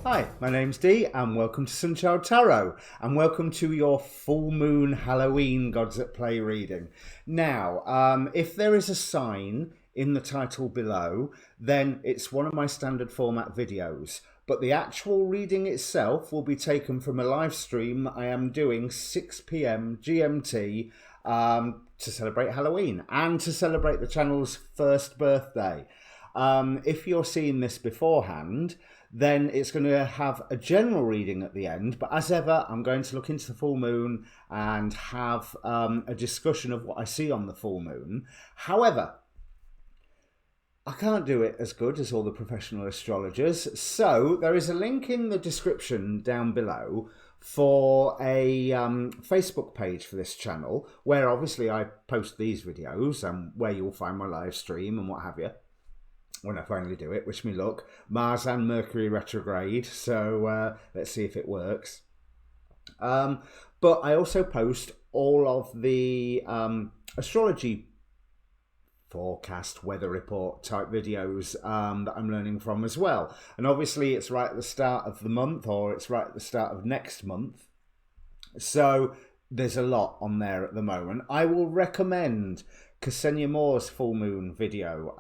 Hi, my name's Dee and welcome to Untitled Tarot and welcome to your full moon Halloween Gods at Play reading. Now, if there is a sign in the title below, then it's one of my standard format videos, but the actual reading itself will be taken from a live stream I am doing 6 PM GMT to celebrate Halloween and to celebrate the channel's first birthday. If you're seeing this beforehand, then it's going to have a general reading at the end, but as ever I'm going to look into the full moon and have a discussion of what I see on the full moon. However, I can't do it as good as all the professional astrologers, so there is a link in the description down below for a Facebook page for this channel, where obviously I post these videos and where you'll find my live stream and what have you. When I finally do it, wish me luck. Mars and Mercury retrograde, so let's see if it works. But I also post all of the astrology forecast, weather report type videos that I'm learning from as well. And obviously it's right at the start of the month, or it's right at the start of next month. So there's a lot on there at the moment. I will recommend Ksenia Moore's full moon video,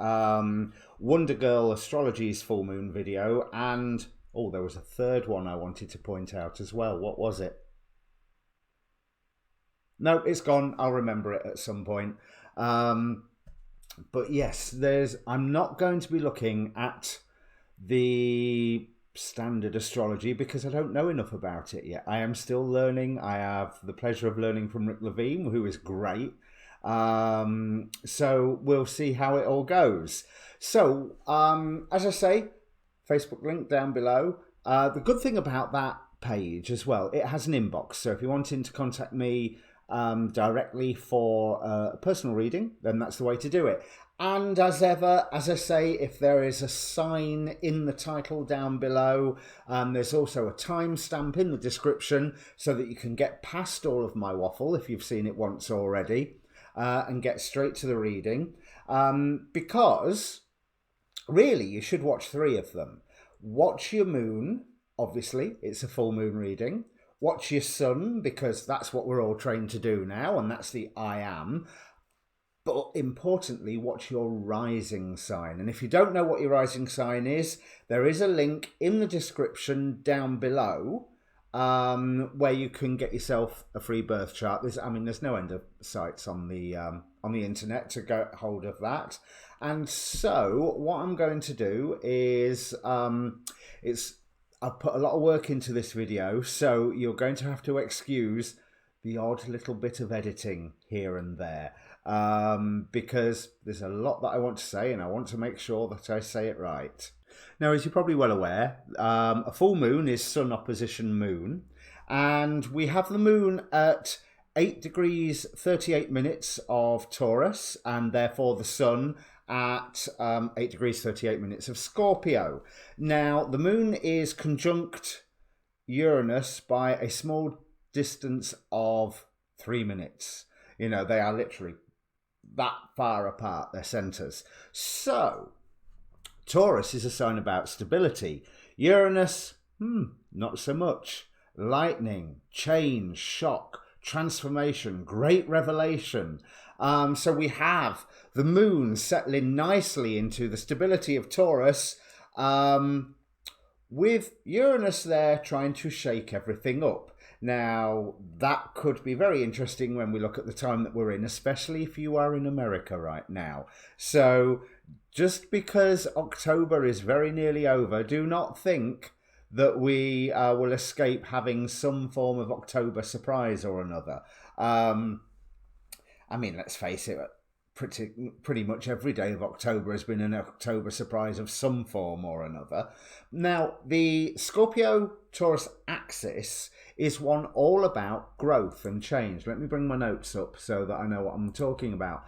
Wonder Girl Astrology's full moon video, and oh, there was a third one I wanted to point out as well. What was it? No, it's gone. I'll remember it at some point. But yes, I'm not going to be looking at the standard astrology because I don't know enough about it yet. I am still learning. I have the pleasure of learning from Rick Levine, who is great. So we'll see how it all goes. So, as I say, Facebook link down below. The good thing about that page as well, it has an inbox. So if you're wanting to contact me directly for a personal reading, then that's the way to do it. And as ever, as I say, if there is a sign in the title down below, there's also a timestamp in the description so that you can get past all of my waffle if you've seen it once already. And get straight to the reading, because really you should watch 3 of them. Watch your moon, obviously it's a full moon reading. Watch your sun, because that's what we're all trained to do now, and that's the I am. But importantly, watch your rising sign. And if you don't know what your rising sign is, there is a link in the description down below where you can get yourself a free birth chart. There's no end of sites on the internet to get hold of that. And so what I'm going to do is I've put a lot of work into this video, so you're going to have to excuse the odd little bit of editing here and there, because there's a lot that I want to say and I want to make sure that I say it right. Now, as you're probably well aware, a full moon is sun opposition moon, and we have the moon at 8 degrees 38 minutes of Taurus, and therefore the sun at 8 degrees 38 minutes of Scorpio. Now, the moon is conjunct Uranus by a small distance of 3 minutes. You know, they are literally that far apart, their centres. So Taurus is a sign about stability. Uranus, not so much. Lightning, change, shock, transformation, great revelation. So we have the moon settling nicely into the stability of Taurus, with Uranus there trying to shake everything up. Now, that could be very interesting when we look at the time that we're in, especially if you are in America right now. So just because October is very nearly over, do not think that we will escape having some form of October surprise or another. Let's face it, pretty much every day of October has been an October surprise of some form or another. Now, the Scorpio-Taurus axis is one all about growth and change. Let me bring my notes up so that I know what I'm talking about.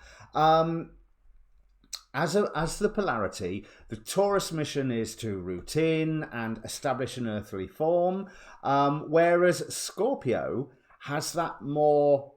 As the polarity, the Taurus mission is to root in and establish an earthly form, whereas Scorpio has that more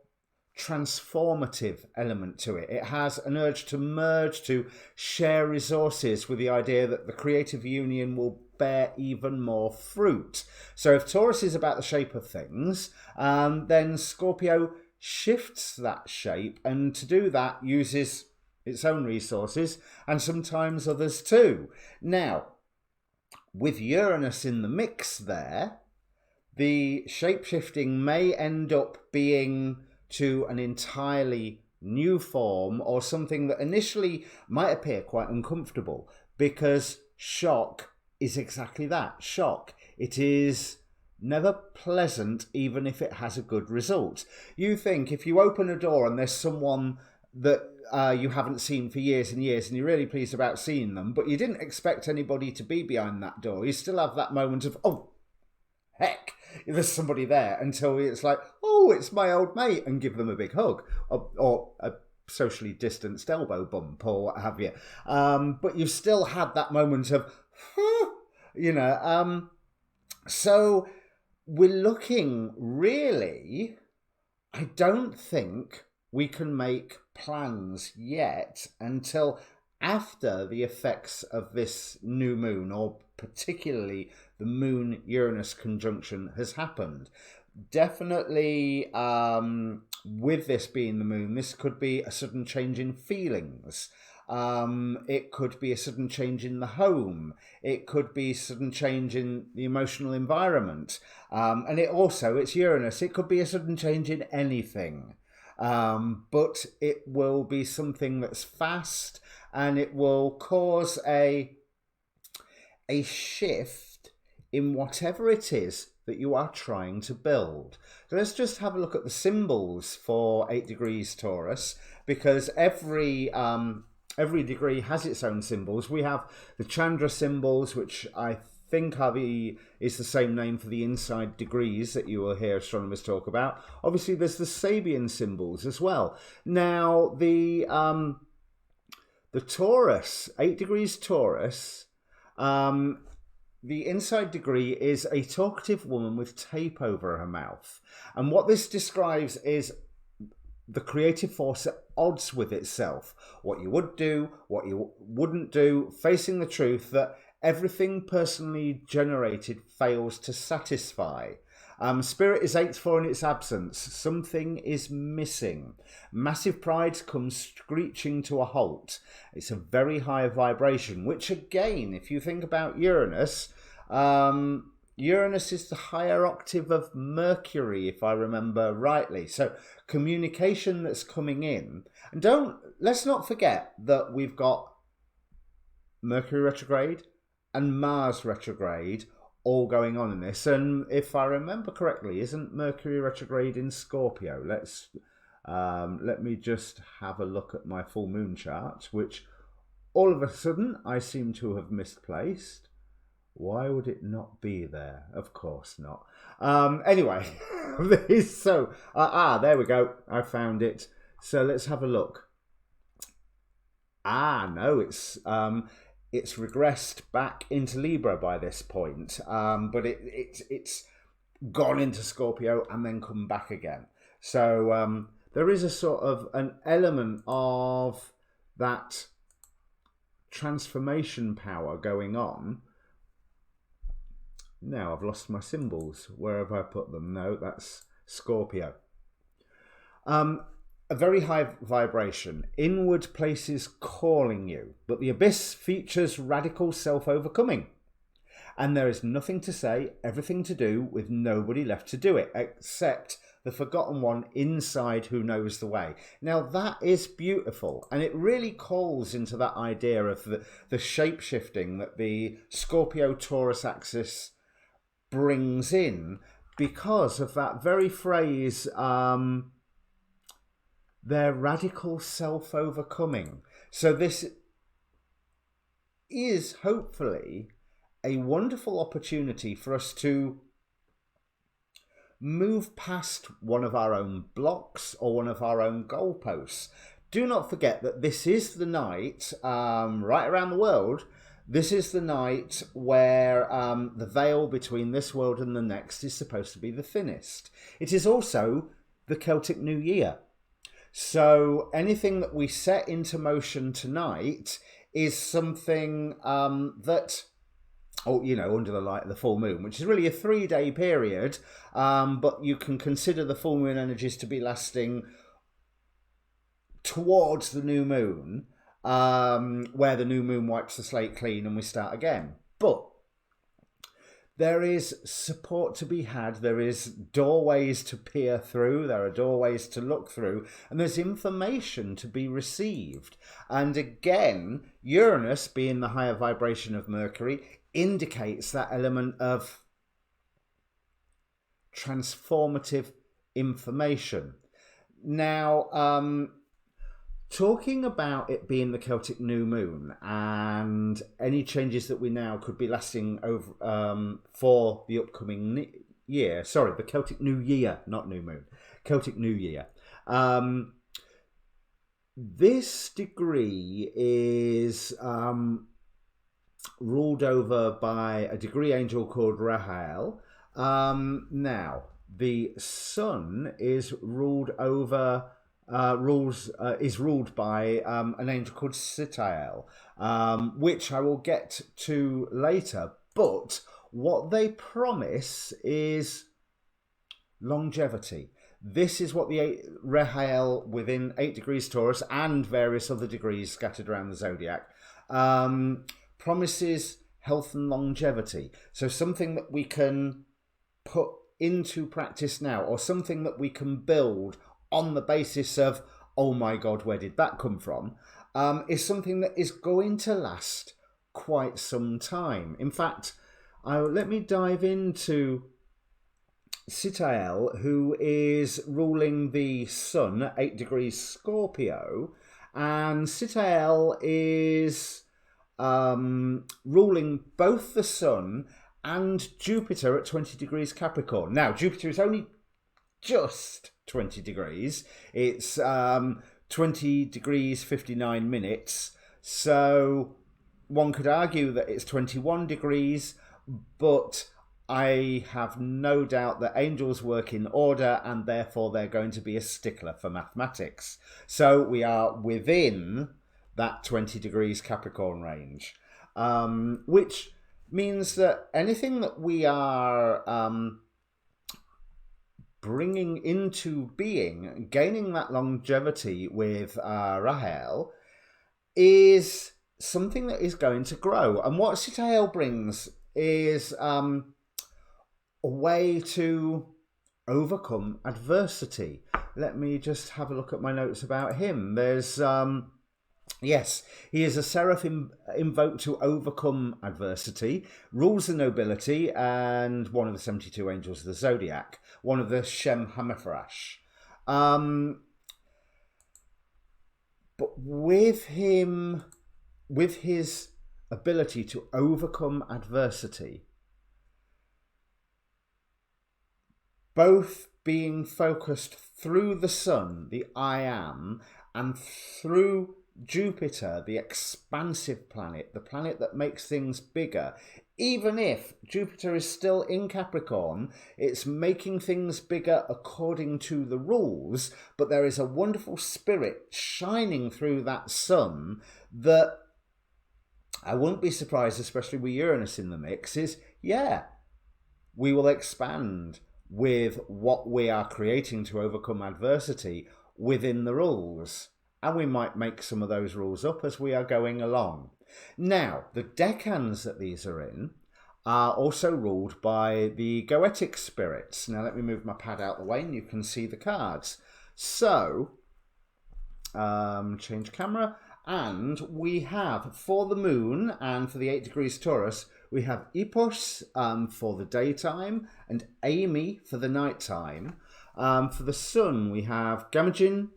transformative element to it. It has an urge to merge, to share resources, with the idea that the creative union will bear even more fruit. So if Taurus is about the shape of things, then Scorpio shifts that shape, and to do that uses its own resources and sometimes others too. Now, with Uranus in the mix there, the shape-shifting may end up being to an entirely new form, or something that initially might appear quite uncomfortable, because shock is exactly that, shock. It is never pleasant, even if it has a good result. You think if you open a door and there's someone that you haven't seen for years and years, and you're really pleased about seeing them, but you didn't expect anybody to be behind that door, you still have that moment of, oh, heck, there's somebody there, until it's like, oh, it's my old mate, and give them a big hug, or a socially distanced elbow bump, or what have you. But you've still had that moment of, so we're looking, really, I don't think we can make plans yet until after the effects of this new moon, or particularly the Moon-Uranus conjunction, has happened. Definitely, with this being the moon, this could be a sudden change in feelings. It could be a sudden change in the home. It could be a sudden change in the emotional environment. And it's Uranus. It could be a sudden change in anything. But it will be something that's fast, and it will cause a shift in whatever it is that you are trying to build. So let's just have a look at the symbols for 8 degrees Taurus, because every degree has its own symbols. We have the Chandra symbols, which I think is the same name for the inside degrees that you will hear astronomers talk about. Obviously, there's the Sabian symbols as well. Now, the Taurus, 8 degrees Taurus, the inside degree is a talkative woman with tape over her mouth. And what this describes is the creative force at odds with itself. What you would do, what you wouldn't do, facing the truth that everything personally generated fails to satisfy. Spirit is 8-4 in its absence. Something is missing. Massive pride comes screeching to a halt. It's a very high vibration, which again, if you think about Uranus, Uranus is the higher octave of Mercury, if I remember rightly. So communication that's coming in. And let's not forget that we've got Mercury retrograde and Mars retrograde all going on in this. And if I remember correctly, isn't Mercury retrograde in Scorpio? Let me just have a look at my full moon chart, which all of a sudden I seem to have misplaced. Why would it not be there? Of course not. Anyway, there we go. I found it. So let's have a look. No, it's regressed back into Libra by this point, but it's gone into Scorpio and then come back again. So there is a sort of an element of that transformation power going on. Now I've lost my symbols. Where have I put them? No, that's Scorpio. A very high vibration, inward places calling you, but the abyss features radical self-overcoming. And there is nothing to say, everything to do, with nobody left to do it, except the forgotten one inside who knows the way. Now that is beautiful, and it really calls into that idea of the shape-shifting that the Scorpio-Taurus axis brings in, because of that very phrase, their radical self-overcoming. So this is hopefully a wonderful opportunity for us to move past one of our own blocks or one of our own goalposts. Do not forget that this is the night, right around the world, this is the night where the veil between this world and the next is supposed to be the thinnest. It is also the Celtic New Year. So anything that we set into motion tonight is something that or, you know, under the light of the full moon, which is really a 3-day period, but you can consider the full moon energies to be lasting towards the new moon, where the new moon wipes the slate clean and we start again. But there is support to be had, there is doorways to peer through, there are doorways to look through, and there's information to be received. And again, Uranus, being the higher vibration of Mercury, indicates that element of transformative information. Now, talking about it being the Celtic new moon and any changes that we now could be lasting over for the upcoming year. Sorry, the Celtic New Year, not new moon. Celtic New Year. This degree is ruled over by a degree angel called Rahael. Now, the sun is ruled over. Is ruled by an angel called Sitael, which I will get to later. But what they promise is longevity. This is what the Rahael within 8 degrees Taurus and various other degrees scattered around the zodiac promises health and longevity. So something that we can put into practice now, or something that we can build on the basis of, oh my God, where did that come from, is something that is going to last quite some time. In fact, let me dive into Sitael, who is ruling the sun at 8 degrees Scorpio, and Sitael is ruling both the sun and Jupiter at 20 degrees Capricorn. Now, Jupiter is only just 20 degrees. It's 20 degrees 59 minutes. So one could argue that it's 21 degrees, but I have no doubt that angels work in order and therefore they're going to be a stickler for mathematics. So we are within that 20 degrees Capricorn range, which means that anything that we are bringing into being, gaining that longevity with Rahel, is something that is going to grow. And what Sitael brings is a way to overcome adversity. Let me just have a look at my notes about him. There's yes, he is a seraph invoked to overcome adversity, rules the nobility, and one of the 72 angels of the zodiac, one of the Shem Hamethrash. But with him, with his ability to overcome adversity, both being focused through the sun, the I am, and through Jupiter, the expansive planet, the planet that makes things bigger. Even if Jupiter is still in Capricorn, it's making things bigger according to the rules, but there is a wonderful spirit shining through that sun that I wouldn't be surprised, especially with Uranus in the mix, is, yeah, we will expand with what we are creating to overcome adversity within the rules. And we might make some of those rules up as we are going along. Now, the decans that these are in are also ruled by the goetic spirits. Now, let me move my pad out the way and you can see the cards. So, change camera. And we have, for the moon and for the 8 degrees Taurus, we have Epos for the daytime and Amy for the nighttime. For the sun, we have Gamagin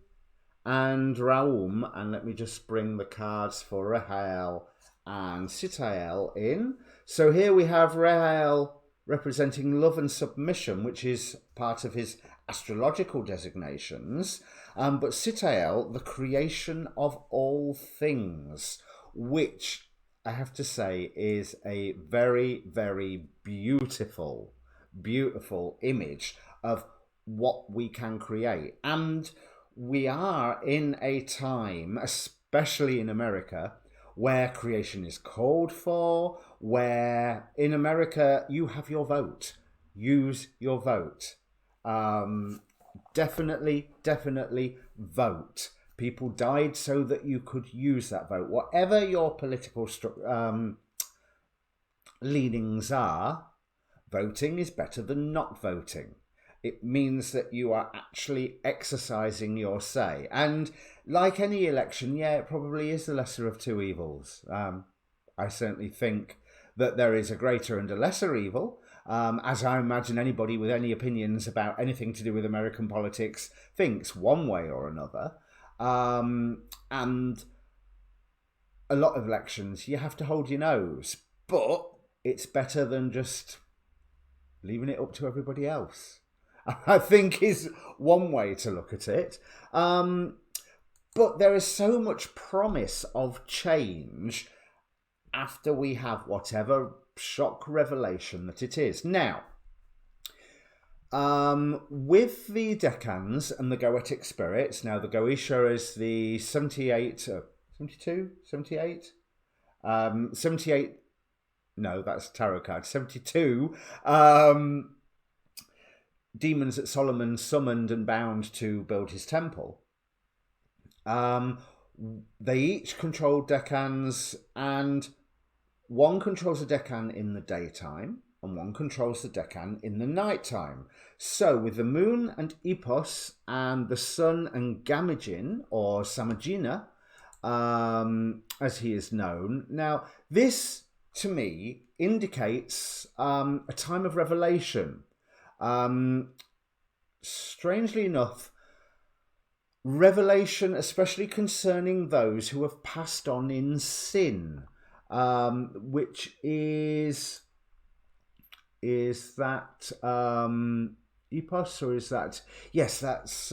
and Raum, and let me just bring the cards for Rahel and Sitael in. So here we have Rahel representing love and submission, which is part of his astrological designations, but Sitael, the creation of all things, which I have to say is a very, very beautiful, beautiful image of what we can create. And we are in a time, especially in America, where creation is called for, where in America you have your vote. Use your vote. Definitely vote. People died so that you could use that vote. Whatever your political leanings are, voting is better than not voting. It means that you are actually exercising your say. And like any election, yeah, it probably is the lesser of two evils. I certainly think that there is a greater and a lesser evil, as I imagine anybody with any opinions about anything to do with American politics thinks one way or another. And a lot of elections, you have to hold your nose. But it's better than just leaving it up to everybody else, I think, is one way to look at it. But there is so much promise of change after we have whatever shock revelation that it is. Now, with the Decans and the Goetic spirits, now the Goetia is the 78, 78, no, that's tarot card, 72 demons that Solomon summoned and bound to build his temple. They each controlled decans, and one controls a decan in the daytime and one controls the decan in the nighttime. So with the moon and Epos and the sun and Gamagin, or Samagina, as he is known. Now, this to me indicates a time of revelation. Strangely enough, revelation, especially concerning those who have passed on in sin, which is that Epos, or is that, yes, that's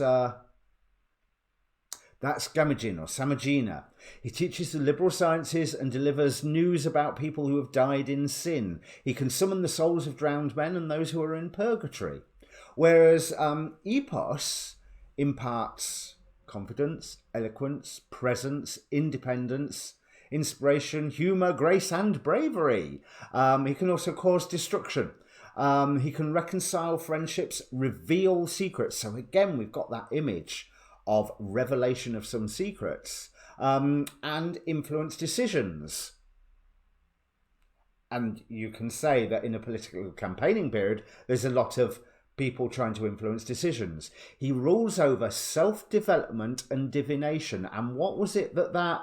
Gamagin or Samagina. He teaches the liberal sciences and delivers news about people who have died in sin. He can summon the souls of drowned men and those who are in purgatory. Whereas Epos imparts confidence, eloquence, presence, independence, inspiration, humour, grace and bravery. He can also cause destruction. He can reconcile friendships, reveal secrets. So again, we've got that image of revelation of some secrets, and influence decisions. And you can say that in a political campaigning period, there's a lot of people trying to influence decisions. He rules over self-development and divination. And what was it that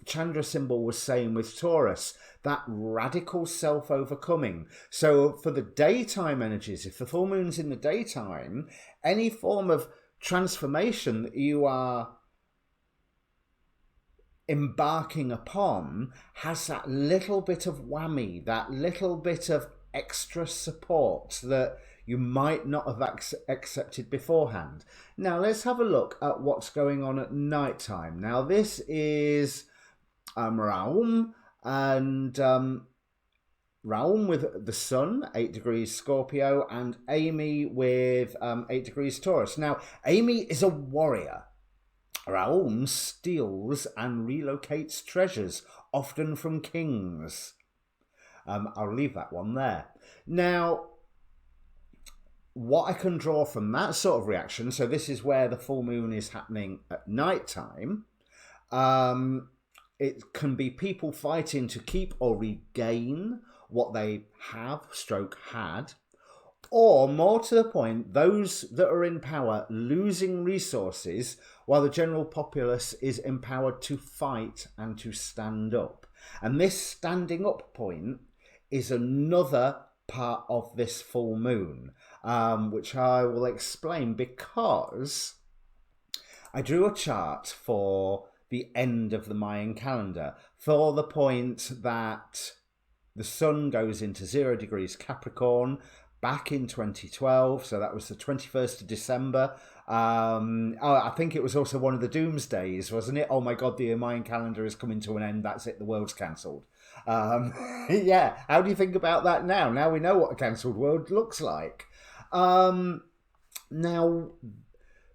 Chandra symbol was saying with Taurus? That radical self-overcoming. So for the daytime energies, if the full moon's in the daytime, any form of transformation that you are embarking upon has that little bit of whammy, that little bit of extra support that you might not have accepted beforehand. Now let's have a look at what's going on at night time. Now this is Raum, and Raum with the sun, 8 degrees Scorpio, and Amy with 8 degrees Taurus. Now, Amy is a warrior. Raum steals and relocates treasures, often from kings. I'll leave that one there. Now, what I can draw from that sort of reaction, so this is where the full moon is happening at night time. It can be people fighting to keep or regain what they have had, or more to the point, those that are in power losing resources while the general populace is empowered to fight and to stand up. And this standing up point is another part of this full moon, which I will explain, because I drew a chart for the end of the Mayan calendar for the point that the sun goes into 0 degrees Capricorn back in 2012. So that was the 21st of December. I think it was also one of the doomsdays, wasn't it? Oh my God, the Mayan calendar is coming to an end. That's it. The world's cancelled. Yeah. How do you think about that now? Now we know what a cancelled world looks like. Now,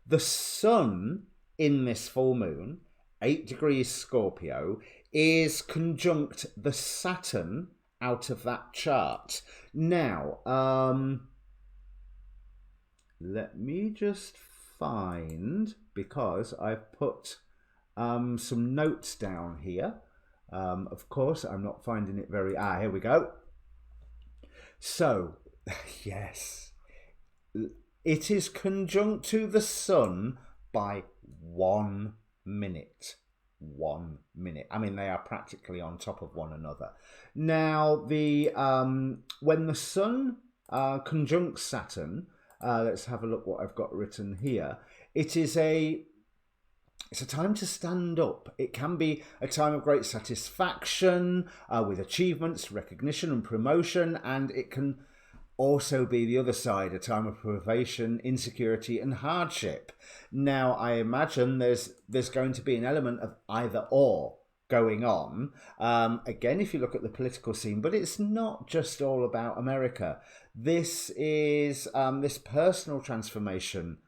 the sun in this full moon, 8 degrees Scorpio, is conjunct the Saturn out of that chart. Now, let me just find, because I've put some notes down here. Of course, I'm not finding it very... here we go. So, yes, it is conjunct to the Sun by 1 minute. 1 minute. I mean, they are practically on top of one another. Now, the when the Sun conjuncts Saturn, let's have a look what I've got written here. It's a time to stand up. It can be a time of great satisfaction with achievements, recognition and promotion, and it can also be the other side, a time of privation, insecurity and hardship. Now, I imagine there's going to be an element of either or going on. Again, if you look at the political scene, but it's not just all about America. This is this personal transformation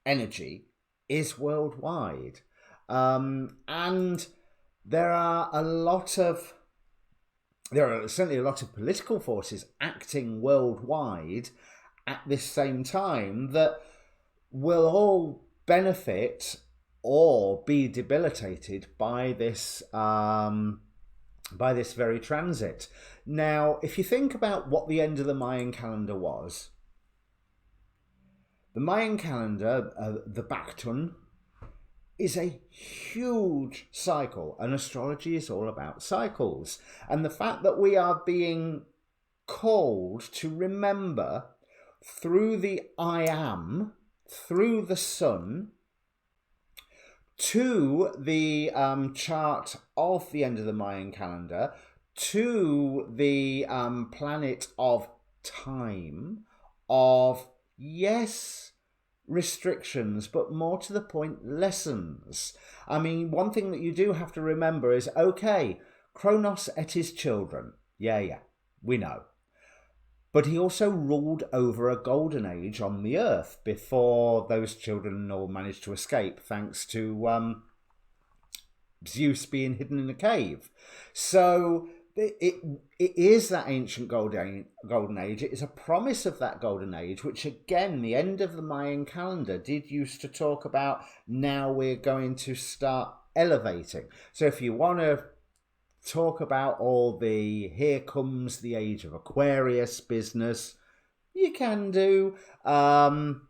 energy is worldwide. And there are certainly a lot of political forces acting worldwide at this same time that will all benefit or be debilitated by this very transit. Now, if you think about what the end of the Mayan calendar was, the Mayan calendar, the Bactun, is a huge cycle, and astrology is all about cycles. And the fact that we are being called to remember through the I Am, through the Sun, to the chart of the end of the Mayan calendar, to the planet of time, of, yes, restrictions, but more to the point, lessons. I mean, one thing that you do have to remember is, okay, Kronos ate his children. Yeah, we know. But he also ruled over a golden age on the earth before those children all managed to escape, thanks to Zeus being hidden in a cave. So it is that ancient golden age. It is a promise of that golden age, which again, the end of the Mayan calendar did used to talk about. Now we're going to start elevating. So if you want to talk about all the here comes the age of Aquarius business, you can do. I'm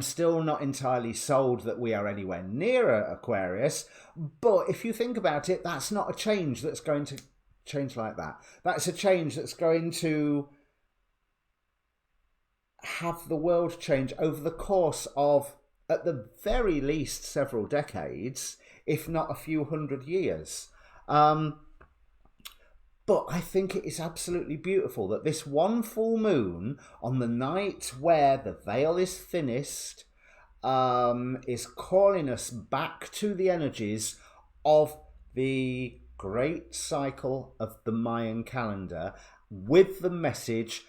still not entirely sold that we are anywhere near Aquarius, but if you think about it, that's not a change that's going to change like that. That's a change that's going to have the world change over the course of, at the very least, several decades, if not a few hundred years. But I think it is absolutely beautiful that this one full moon, on the night where the veil is thinnest, is calling us back to the energies of the great cycle of the Mayan calendar, with the message,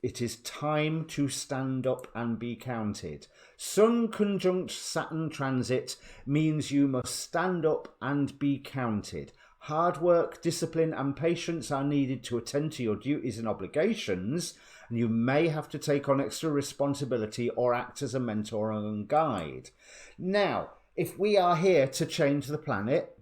it is time to stand up and be counted. Sun conjunct Saturn transit means you must stand up and be counted. Hard work, discipline and patience are needed to attend to your duties and obligations, and you may have to take on extra responsibility or act as a mentor and guide. Now, if we are here to change the planet,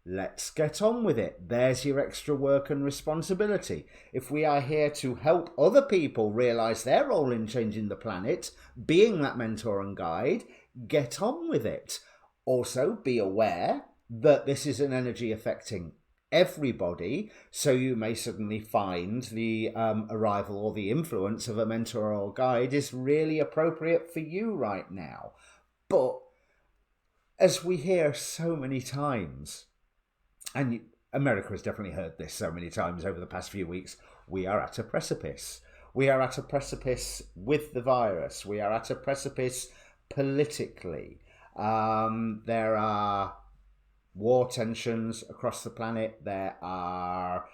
let's get on with it. There's your extra work and responsibility. If we are here to help other people realise their role in changing the planet, being that mentor and guide, get on with it. Also, be aware that this is an energy affecting everybody, so you may suddenly find the arrival or the influence of a mentor or guide is really appropriate for you right now. But as we hear so many times, and America has definitely heard this so many times over the past few weeks, we are at a precipice. We are at a precipice with the virus. We are at a precipice politically. There are war tensions across the planet. There are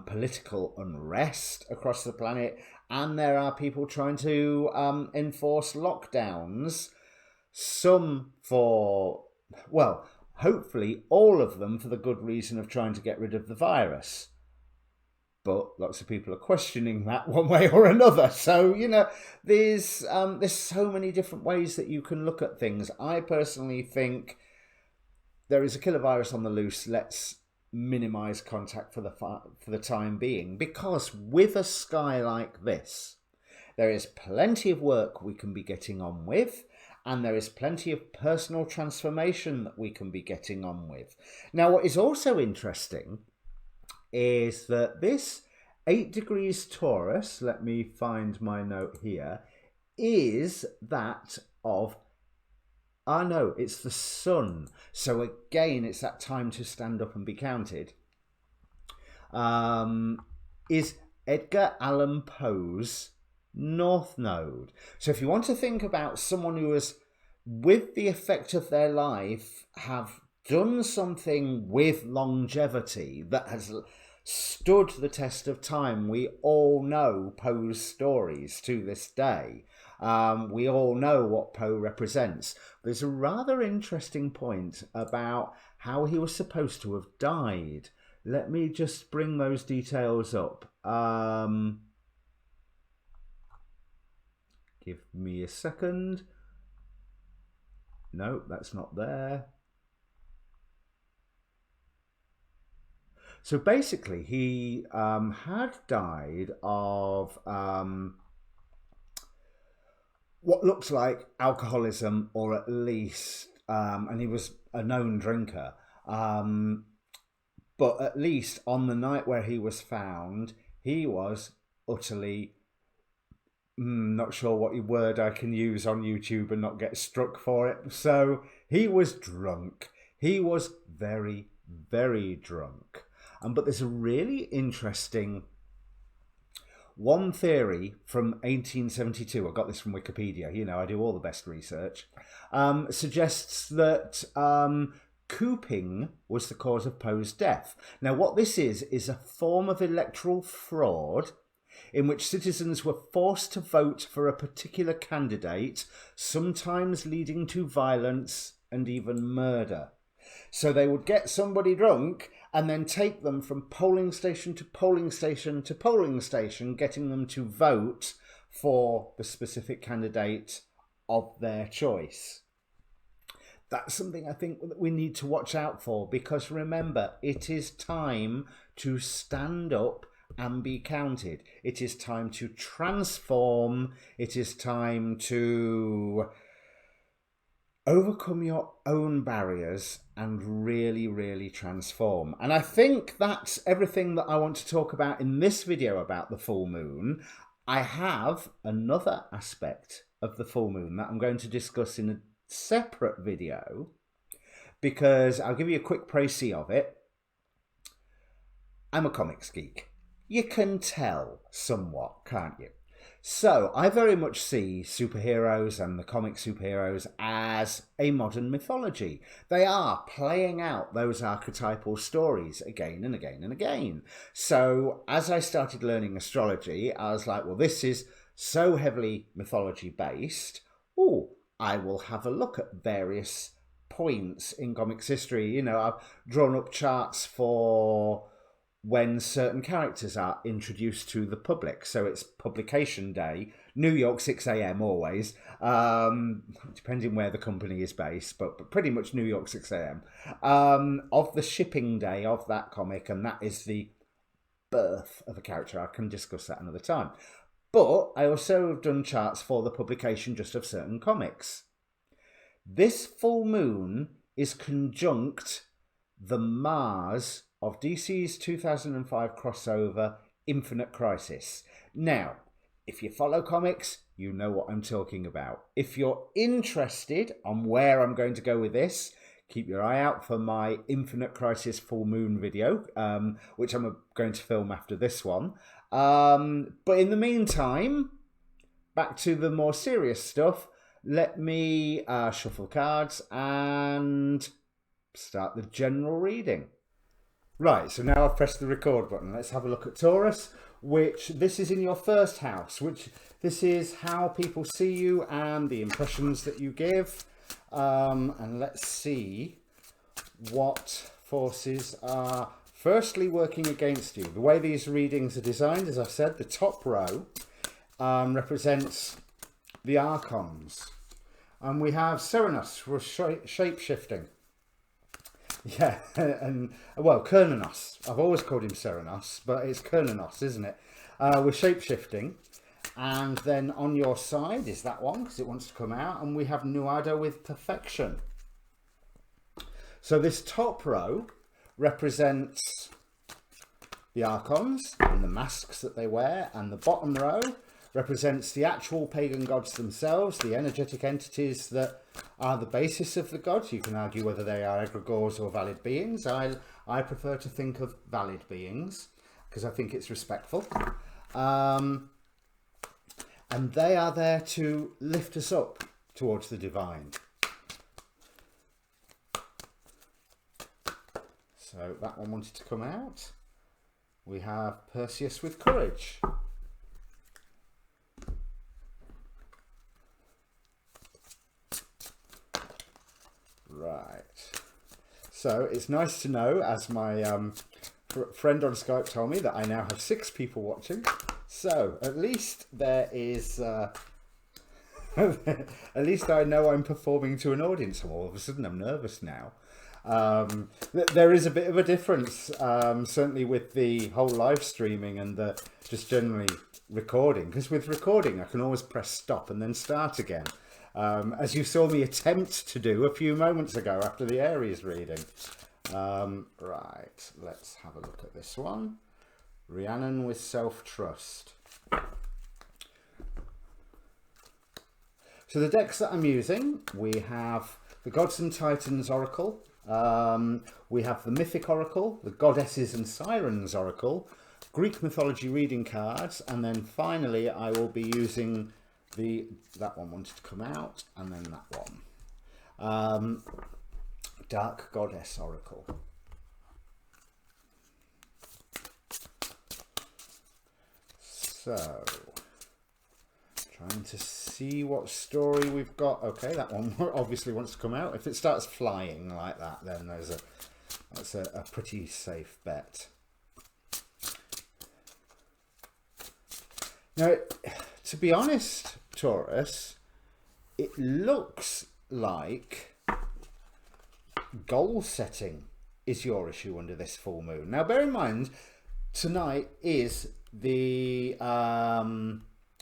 political unrest across the planet. And there are people trying to enforce lockdowns. Some for, well, Hopefully all of them for the good reason of trying to get rid of the virus. But lots of people are questioning that one way or another. So, you know, there's so many different ways that you can look at things. I personally think there is a killer virus on the loose. Let's minimize contact for the time being, because with a sky like this, there is plenty of work we can be getting on with, and there is plenty of personal transformation that we can be getting on with. Now, what is also interesting is that this 8 degrees Taurus, let me find my note here, is that of, no, it's the sun. So again, it's that time to stand up and be counted. Is Edgar Allan Poe's North Node. So if you want to think about someone who has, with the effect of their life, have done something with longevity that has stood the test of time. We all know Poe's stories to this day. We all know what Poe represents. There's a rather interesting point about how he was supposed to have died. Let me just bring those details up. Give me a second. No, that's not there. So basically, he had died of what looks like alcoholism, or at least, and he was a known drinker, but at least on the night where he was found, he was utterly, not sure what word I can use on YouTube and not get struck for it. So he was drunk. He was very, very drunk. But there's a really interesting one theory from 1872. I got this from Wikipedia. You know, I do all the best research. Suggests that cooping was the cause of Poe's death. Now, what this is a form of electoral fraud in which citizens were forced to vote for a particular candidate, sometimes leading to violence and even murder. So they would get somebody drunk and then take them from polling station to polling station to polling station, getting them to vote for the specific candidate of their choice. That's something I think that we need to watch out for, because remember, it is time to stand up and be counted. It is time to transform. It is time to overcome your own barriers and really, really transform. And I think that's everything that I want to talk about in this video about the full moon. I have another aspect of the full moon that I'm going to discuss in a separate video, because I'll give you a quick précis of it. I'm a comics geek. You can tell somewhat, can't you? So I very much see superheroes and the comic superheroes as a modern mythology. They are playing out those archetypal stories again and again and again. So as I started learning astrology, I was like, well, this is so heavily mythology based. Oh, I will have a look at various points in comics history. You know, I've drawn up charts for when certain characters are introduced to the public. So it's publication day, New York, 6 a.m. always, depending where the company is based, but pretty much New York, 6 a.m. Of the shipping day of that comic, and that is the birth of a character. I can discuss that another time. But I also have done charts for the publication just of certain comics. This full moon is conjunct the Mars of DC's 2005 crossover Infinite Crisis. Now, if you follow comics, you know what I'm talking about. If you're interested on where I'm going to go with this, keep your eye out for my Infinite Crisis full moon video, which I'm going to film after this one. But in the meantime, back to the more serious stuff. Let me shuffle cards and start the general reading. Right, so now I've pressed the record button. Let's have a look at Taurus, which this is in your first house, which this is how people see you and the impressions that you give. And let's see what forces are firstly working against you. The way these readings are designed, as I've said, the top row represents the Archons. And we have Serenos for shape-shifting. Yeah, and well, Kernanos. I've always called him Serenos, but it's Kernanos, isn't it? We're shape-shifting. And then on your side is that one, because it wants to come out. And we have Nuada with perfection. So this top row represents the Archons and the masks that they wear. And the bottom row represents the actual pagan gods themselves, the energetic entities that are the basis of the gods. You can argue whether they are egregores or valid beings. I prefer to think of valid beings because I think it's respectful. And they are there to lift us up towards the divine. So that one wanted to come out. We have Perseus with courage. Right. So it's nice to know, as my friend on Skype told me, that I now have 6 people watching. So at least there is, at least I know I'm performing to an audience. All of a sudden I'm nervous now. There is a bit of a difference, certainly with the whole live streaming and the just generally recording. Because with recording, I can always press stop and then start again. As you saw me attempt to do a few moments ago after the Aries reading. Right, let's have a look at this one. Rhiannon with self-trust. So the decks that I'm using, we have the Gods and Titans Oracle. We have the Mythic Oracle, the Goddesses and Sirens Oracle, Greek Mythology reading cards, and then finally I will be using that one wanted to come out, and then that one. Dark Goddess Oracle. So, trying to see what story we've got. Okay, that one obviously wants to come out. If it starts flying like that, then that's a pretty safe bet. Now, to be honest, Taurus, it looks like goal setting is your issue under this full moon. Now, bear in mind, tonight is the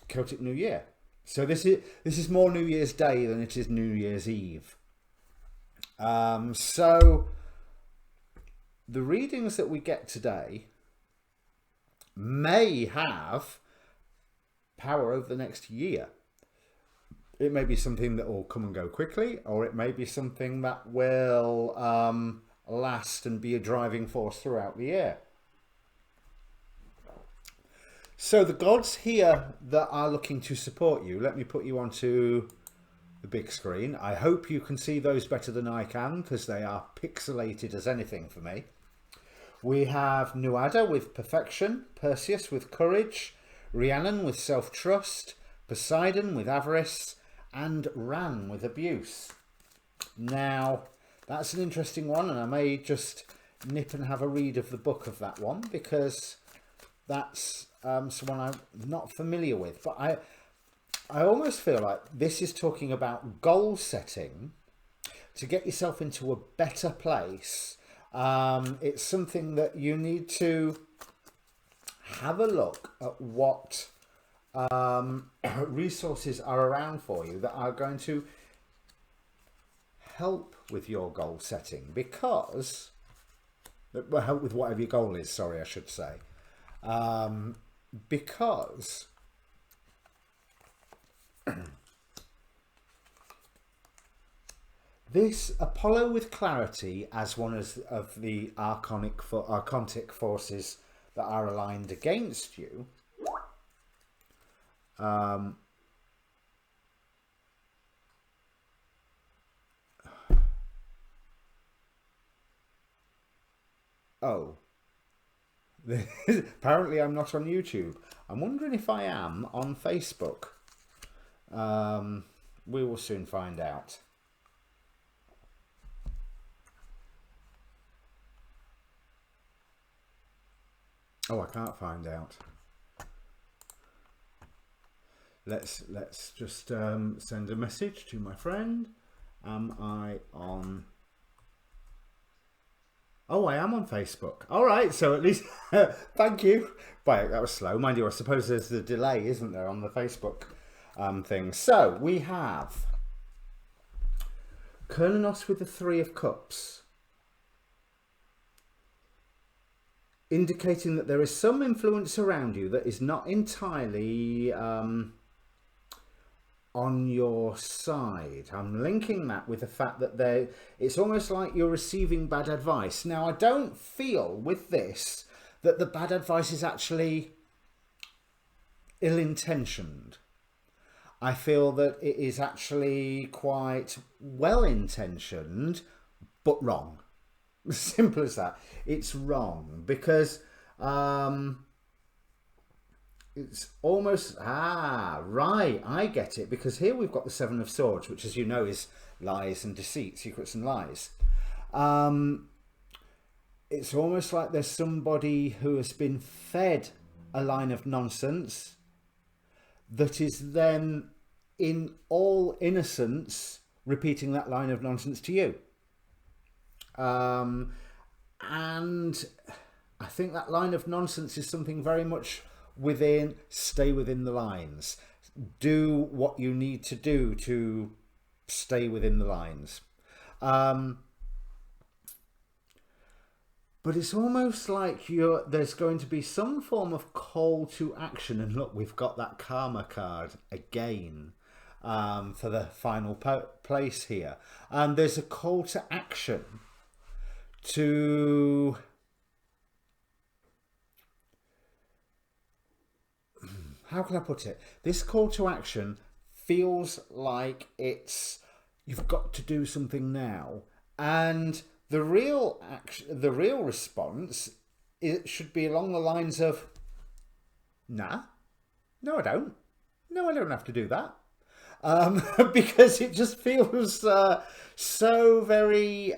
Celtic New Year. So this is more New Year's Day than it is New Year's Eve. So the readings that we get today may have power over the next year. It may be something that will come and go quickly, or it may be something that will last and be a driving force throughout the year. So the gods here that are looking to support you, let me put you onto the big screen. I hope you can see those better than I can, because they are pixelated as anything for me. We have Nuada with perfection, Perseus with courage, Rhiannon with self-trust, Poseidon with avarice, and Ran with abuse. Now, that's an interesting one, and I may just nip and have a read of the book of that one, because that's someone I'm not familiar with. But I almost feel like this is talking about goal setting to get yourself into a better place. It's something that you need to have a look at what resources are around for you that are going to help with your goal setting, because help with whatever your goal is, sorry, I should say. Because this Apollo with clarity as one of the archontic forces that are aligned against you, oh, apparently I'm not on YouTube. I'm wondering if I am on Facebook. We will soon find out. Oh, I can't find out. Let's just send a message to my friend. Am I on? Oh, I am on Facebook. All right, so at least thank you. But that was slow, mind you. I suppose there's the delay, isn't there, on the Facebook thing. So we have Kernos with the Three of Cups, indicating that there is some influence around you that is not entirely on your side. I'm linking that with the fact that it's almost like you're receiving bad advice. Now, I don't feel with this that the bad advice is actually ill-intentioned. I feel that it is actually quite well-intentioned, but wrong. Simple as that. It's wrong because it's almost, right, I get it, because here we've got the Seven of Swords, which, as you know, is lies and deceit, secrets and lies. It's almost like there's somebody who has been fed a line of nonsense that is then, in all innocence, repeating that line of nonsense to you. And I think that line of nonsense is something very much within, stay within the lines. Do what you need to do to stay within the lines. But it's almost like there's going to be some form of call to action. And look, we've got that karma card again for the final place here. And there's a call to action to... How can I put it? This call to action feels like it's, you've got to do something now. And the real response, it should be along the lines of, nah, no, I don't. No, I don't have to do that. Because it just feels so very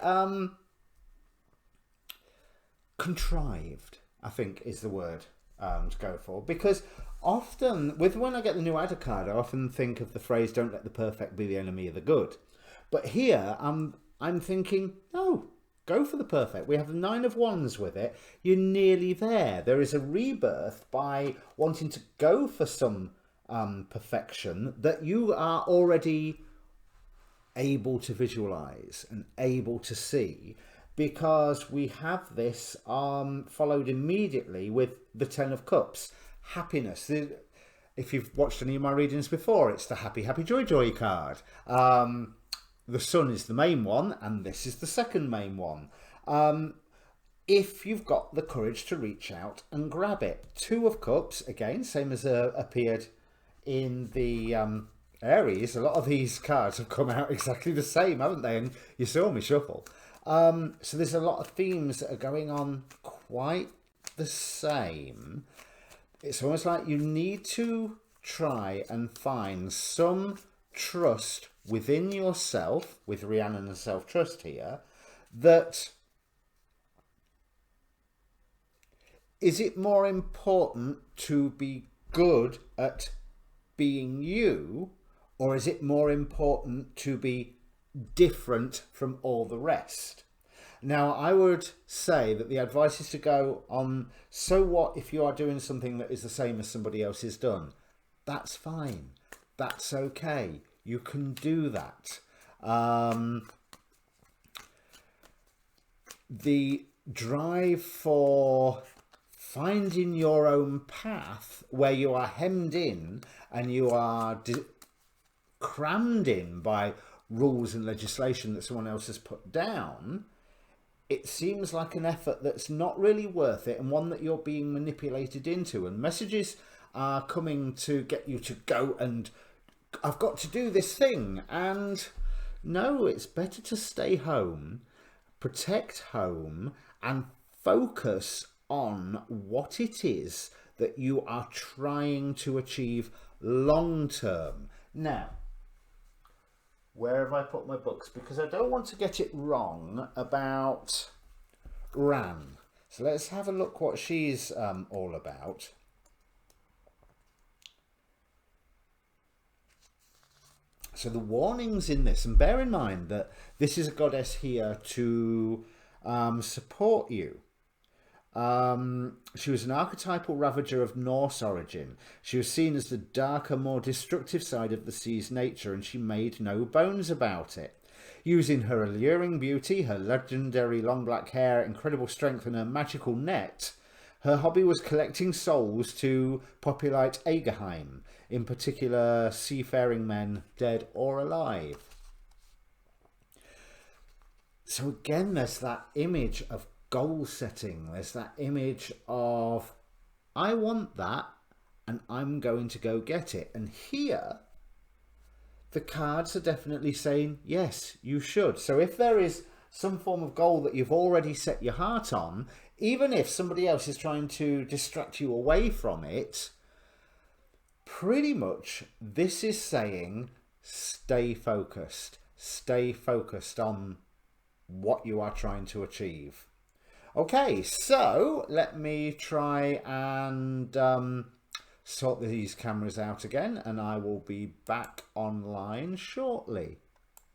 contrived, I think is the word to go for. Because often, when I get the new Adder card, I often think of the phrase, don't let the perfect be the enemy of the good. But here, I'm thinking, no, go for the perfect. We have the Nine of Wands with it. You're nearly there. There is a rebirth by wanting to go for some perfection that you are already able to visualize and able to see, because we have this followed immediately with the Ten of Cups. Happiness. If you've watched any of my readings before, it's the happy, happy, joy, joy card. The Sun is the main one, and this is the second main one. If you've got the courage to reach out and grab it. Two of Cups, again, same as appeared in the Aries. A lot of these cards have come out exactly the same, haven't they? And you saw me shuffle. So there's a lot of themes that are going on quite the same. It's almost like you need to try and find some trust within yourself, with Rhiannon and self-trust here, that is it more important to be good at being you, or is it more important to be different from all the rest? Now, I would say that the advice is to go on, so what if you are doing something that is the same as somebody else has done? That's fine. That's okay. You can do that. The drive for finding your own path, where you are hemmed in and you are crammed in by rules and legislation that someone else has put down, it seems like an effort that's not really worth it, and one that you're being manipulated into. And messages are coming to get you to go and, I've got to do this thing. And no, it's better to stay home, protect home, and focus on what it is that you are trying to achieve long term. Now, where have I put my books? Because I don't want to get it wrong about Ran. So let's have a look what she's all about. So the warnings in this, and bear in mind that this is a goddess here to support you. She was an archetypal ravager of Norse origin. She was seen as the darker, more destructive side of the sea's nature, and she made no bones about it. Using her alluring beauty, her legendary long black hair, incredible strength, and her magical net, her hobby was collecting souls to populate Agerheim, in particular seafaring men, dead or alive. So again, there's that image of goal setting. There's that image of, I want that and I'm going to go get it. And here, the cards are definitely saying, yes, you should. So if there is some form of goal that you've already set your heart on, even if somebody else is trying to distract you away from it, pretty much this is saying, stay focused on what you are trying to achieve. Okay, so let me try and sort these cameras out again, and I will be back online shortly.